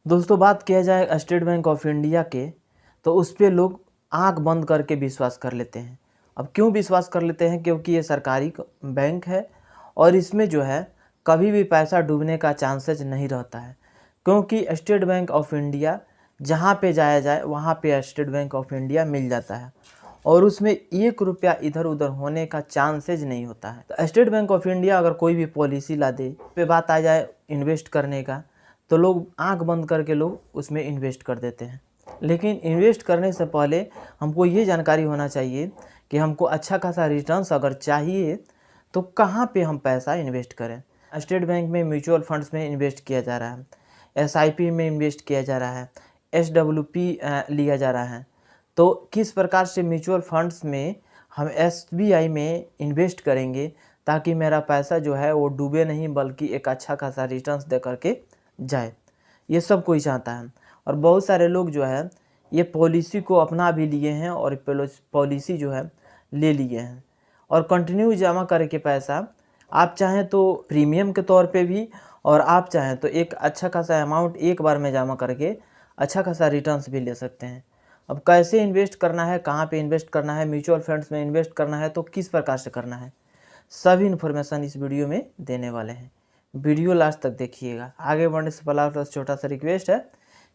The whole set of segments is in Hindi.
दोस्तों बात किया जाए स्टेट बैंक ऑफ इंडिया के, तो उस पे लोग आंख बंद करके विश्वास कर लेते हैं। अब क्यों विश्वास कर लेते हैं? क्योंकि ये सरकारी बैंक है और इसमें जो है कभी भी पैसा डूबने का चांसेस नहीं रहता है। क्योंकि स्टेट बैंक ऑफ इंडिया जहाँ पे जाया जाए वहाँ पे स्टेट बैंक ऑफ इंडिया मिल जाता है और उसमें 1 रुपया इधर उधर होने का चांसेज नहीं होता है। तो स्टेट बैंक ऑफ इंडिया अगर कोई भी पॉलिसी ला दे, पे बात आ जाए इन्वेस्ट करने का, तो लोग आंख बंद करके लोग उसमें इन्वेस्ट कर देते हैं। लेकिन इन्वेस्ट करने से पहले हमको ये जानकारी होना चाहिए कि हमको अच्छा खासा रिटर्न्स अगर चाहिए तो कहाँ पे हम पैसा इन्वेस्ट करें। स्टेट बैंक में म्यूचुअल फंड्स में इन्वेस्ट किया जा रहा है, एसआईपी में इन्वेस्ट किया जा रहा है, एसडब्ल्यूपी लिया जा रहा है। तो किस प्रकार से म्यूचुअल फंड्स में हम एसबीआई में इन्वेस्ट करेंगे ताकि मेरा पैसा जो है वो डूबे नहीं बल्कि एक अच्छा खासा रिटर्न्स दे करके जाए, ये सब कोई चाहता है। और बहुत सारे लोग जो है ये पॉलिसी को अपना भी लिए हैं और पॉलिसी जो है ले लिए हैं और कंटिन्यू जमा करके पैसा आप चाहें तो प्रीमियम के तौर पे भी और आप चाहें तो एक अच्छा खासा अमाउंट एक बार में जमा करके अच्छा खासा रिटर्न्स भी ले सकते हैं। अब कैसे इन्वेस्ट करना है, कहाँ पे इन्वेस्ट करना है, म्यूचुअल फंड्स में इन्वेस्ट करना है तो किस प्रकार से करना है, सभी इन्फॉर्मेशन इस वीडियो में देने वाले हैं। वीडियो लास्ट तक देखिएगा। आगे बढ़ने से पहले आपका छोटा सा रिक्वेस्ट है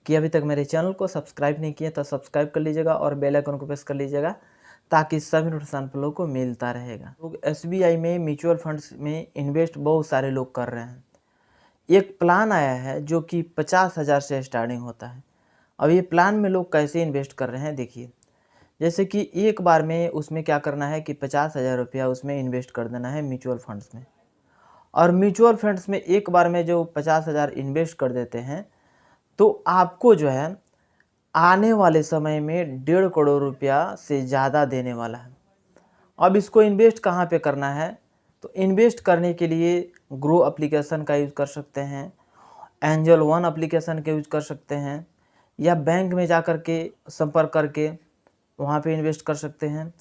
कि अभी तक मेरे चैनल को सब्सक्राइब नहीं किए तो सब्सक्राइब कर लीजिएगा और बेल आइकन को प्रेस कर लीजिएगा ताकि सभी नोटिफिकेशन आप लोगों को मिलता रहेगा। लोग एसबीआई में म्यूचुअल फंड्स में इन्वेस्ट बहुत सारे लोग कर रहे हैं। एक प्लान आया है जो कि 50,000 से स्टार्टिंग होता है। अब ये प्लान में लोग कैसे इन्वेस्ट कर रहे हैं देखिए। जैसे कि एक बार में उसमें क्या करना है कि 50,000 रुपया उसमें इन्वेस्ट कर देना है म्यूचुअल फंड्स में। और म्यूचुअल फंड्स में एक बार में जो 50,000 इन्वेस्ट कर देते हैं तो आपको जो है आने वाले समय में 1.5 करोड़ रुपया से ज़्यादा देने वाला है। अब इसको इन्वेस्ट कहाँ पे करना है? तो इन्वेस्ट करने के लिए ग्रो एप्लीकेशन का यूज़ कर सकते हैं, एंजल वन एप्लीकेशन का यूज़ कर सकते हैं, या बैंक में जा कर के संपर्क करके वहाँ पे इन्वेस्ट कर सकते हैं,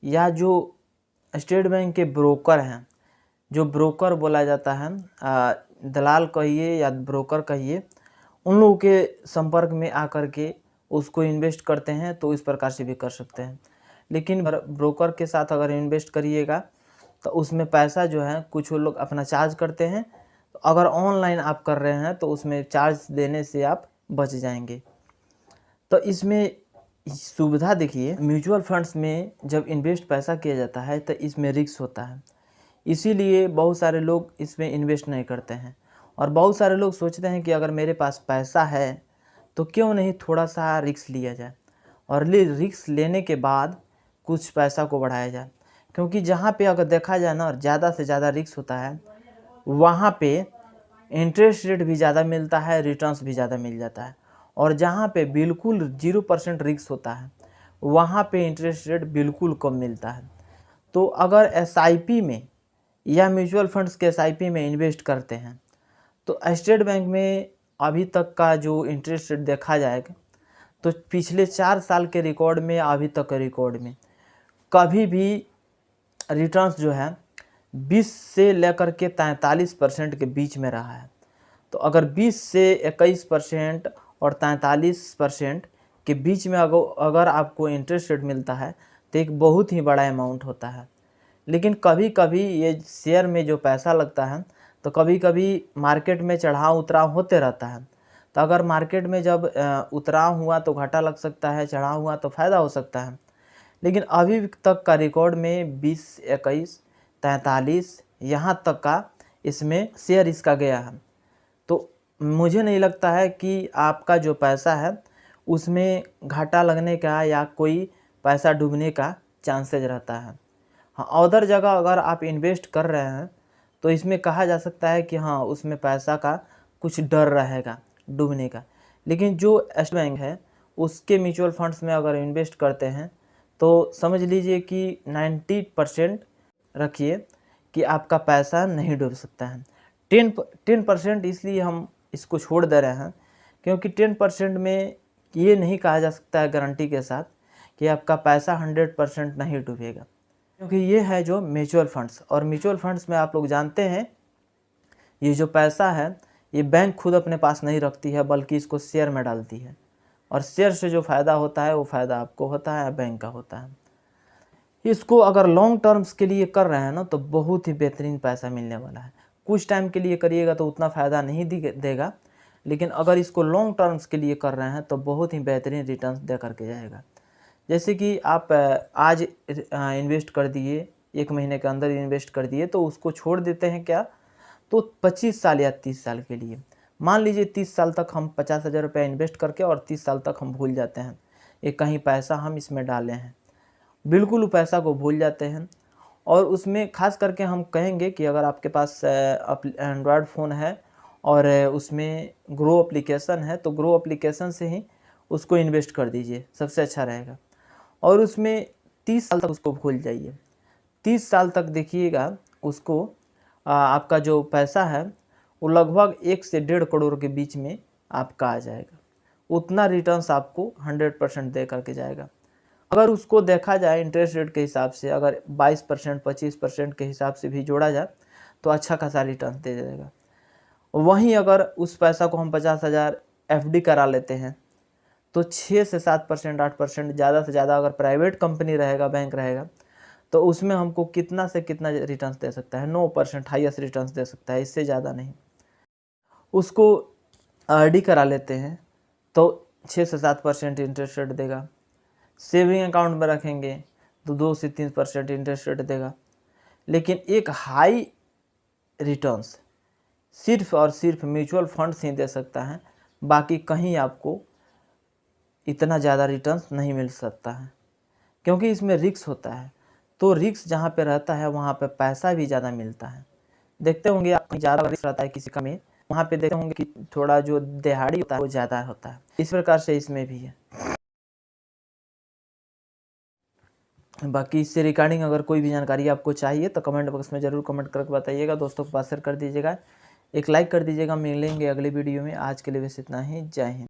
या जो स्टेट बैंक के ब्रोकर हैं, जो ब्रोकर बोला जाता है, दलाल कहिए या ब्रोकर कहिए, उन लोगों के संपर्क में आकर के उसको इन्वेस्ट करते हैं तो इस प्रकार से भी कर सकते हैं। लेकिन ब्रोकर के साथ अगर इन्वेस्ट करिएगा तो उसमें पैसा जो है कुछ लोग अपना चार्ज करते हैं, तो अगर ऑनलाइन आप कर रहे हैं तो उसमें चार्ज देने से आप बच जाएंगे। तो इसमें सुविधा देखिए, म्यूचुअल फंड्स में जब इन्वेस्ट पैसा किया जाता है तो इसमें रिस्क होता है, इसीलिए बहुत सारे लोग इसमें इन्वेस्ट नहीं करते हैं। और बहुत सारे लोग सोचते हैं कि अगर मेरे पास पैसा है तो क्यों नहीं थोड़ा सा रिस्क लिया जाए और रिस्क लेने के बाद कुछ पैसा को बढ़ाया जाए। क्योंकि जहाँ पे अगर देखा जाए ना, और ज़्यादा से ज़्यादा रिस्क होता है वहाँ पे इंटरेस्ट रेट भी ज़्यादा मिलता है, रिटर्न्स भी ज़्यादा मिल जाता है। और जहाँ पे बिल्कुल 0% रिस्क होता है वहाँ पे इंटरेस्ट रेट बिल्कुल कम मिलता है। तो अगर एसआईपी में या म्यूचुअल फंड्स के एसआईपी में इन्वेस्ट करते हैं तो स्टेट बैंक में अभी तक का जो इंटरेस्ट रेट देखा जाएगा तो पिछले 4 साल के रिकॉर्ड में अभी तक के रिकॉर्ड में कभी भी रिटर्न्स जो है 20 से लेकर के 43% के बीच में रहा है। तो अगर 20 से 21% और 43% के बीच में अगर आपको इंटरेस्ट रेट मिलता है तो एक बहुत ही बड़ा अमाउंट होता है। लेकिन कभी कभी ये शेयर में जो पैसा लगता है तो कभी कभी मार्केट में चढ़ाव उतराव होते रहता है। तो अगर मार्केट में जब उतराव हुआ तो घाटा लग सकता है, चढ़ाव हुआ तो फ़ायदा हो सकता है। लेकिन अभी तक का रिकॉर्ड में 20, 21, 43 यहाँ तक का इसमें शेयर इसका गया है। तो मुझे नहीं लगता है कि आपका जो पैसा है उसमें घाटा लगने का या कोई पैसा डूबने का चांसेज रहता है। हाँ, अदर जगह अगर आप इन्वेस्ट कर रहे हैं तो इसमें कहा जा सकता है कि हाँ उसमें पैसा का कुछ डर रहेगा डूबने का। लेकिन जो स्टेट बैंक है उसके म्यूचुअल फंड्स में अगर इन्वेस्ट करते हैं तो समझ लीजिए कि 90% रखिए कि आपका पैसा नहीं डूब सकता है। 10% इसलिए हम इसको छोड़ दे रहे हैं क्योंकि 10% में ये नहीं कहा जा सकता है गारंटी के साथ कि आपका पैसा 100% नहीं डूबेगा। क्योंकि ये है जो म्यूचुअल फंड्स, और म्यूचुअल फंड्स में आप लोग जानते हैं ये जो पैसा है ये बैंक खुद अपने पास नहीं रखती है, बल्कि इसको शेयर में डालती है, और शेयर से जो फ़ायदा होता है वो फ़ायदा आपको होता है, बैंक का होता है। इसको अगर लॉन्ग टर्म्स के लिए कर रहे हैं ना, तो बहुत ही बेहतरीन पैसा मिलने वाला है। कुछ टाइम के लिए करिएगा तो उतना फ़ायदा नहीं देगा, लेकिन अगर इसको लॉन्ग टर्म्स के लिए कर रहे हैं तो बहुत ही बेहतरीन रिटर्न्स दे करके जाएगा। जैसे कि आप आज इन्वेस्ट कर दिए, 1 महीने के अंदर इन्वेस्ट कर दिए, तो उसको छोड़ देते हैं क्या, तो 25 साल या 30 साल के लिए। मान लीजिए 30 साल तक हम 50,000 रुपये इन्वेस्ट करके और 30 साल तक हम भूल जाते हैं ये कहीं पैसा हम इसमें डाले हैं, बिल्कुल पैसा को भूल जाते हैं। और उसमें ख़ास करके हम कहेंगे कि अगर आपके पास एंड्रॉयड फ़ोन है और उसमें ग्रो एप्लीकेशन है, तो ग्रो एप्लीकेशन से ही उसको इन्वेस्ट कर दीजिए, सबसे अच्छा रहेगा। और उसमें 30 साल तक उसको भूल जाइए। 30 साल तक देखिएगा उसको आपका जो पैसा है वो लगभग 1 से 1.5 करोड़ के बीच में आपका आ जाएगा। उतना रिटर्न्स आपको 100% दे करके जाएगा। अगर उसको देखा जाए इंटरेस्ट रेट के हिसाब से, अगर 22% 25% के हिसाब से भी जोड़ा जाए तो अच्छा खासा रिटर्न दे जाएगा। वहीं अगर उस पैसा को हम 50,000 एफडी करा लेते हैं तो 6 से 7% 8%, ज़्यादा से ज़्यादा अगर प्राइवेट कंपनी रहेगा, बैंक रहेगा, तो उसमें हमको कितना से कितना रिटर्न्स दे सकता है, 9% हाईएस्ट रिटर्न्स दे सकता है, इससे ज़्यादा नहीं। उसको आरडी करा लेते हैं तो 6 से 7% इंटरेस्ट रेट देगा। सेविंग अकाउंट में रखेंगे तो 2 से 3% इंटरेस्ट रेट देगा। लेकिन एक हाई रिटर्न्स सिर्फ और सिर्फ म्यूचुअल फंड से ही दे सकता है, बाकी कहीं आपको इतना ज़्यादा रिटर्न्स नहीं मिल सकता है, क्योंकि इसमें रिस्क होता है। तो रिस्क जहाँ पे रहता है वहाँ पे पैसा भी ज़्यादा मिलता है। देखते होंगे आप, कहीं ज़्यादा रिस्क रहता है किसी का में, वहाँ पे देखते होंगे कि थोड़ा जो दिहाड़ी होता है वो ज़्यादा होता है। इस प्रकार से इसमें भी है। बाकी इससे रिगार्डिंग अगर कोई भी जानकारी आपको चाहिए तो कमेंट बॉक्स में ज़रूर कमेंट करके बताइएगा। दोस्तों को पास शेयर कर दीजिएगा, एक लाइक कर दीजिएगा। मिलेंगे अगले वीडियो में। आज के लिए बस इतना ही। जय हिंद।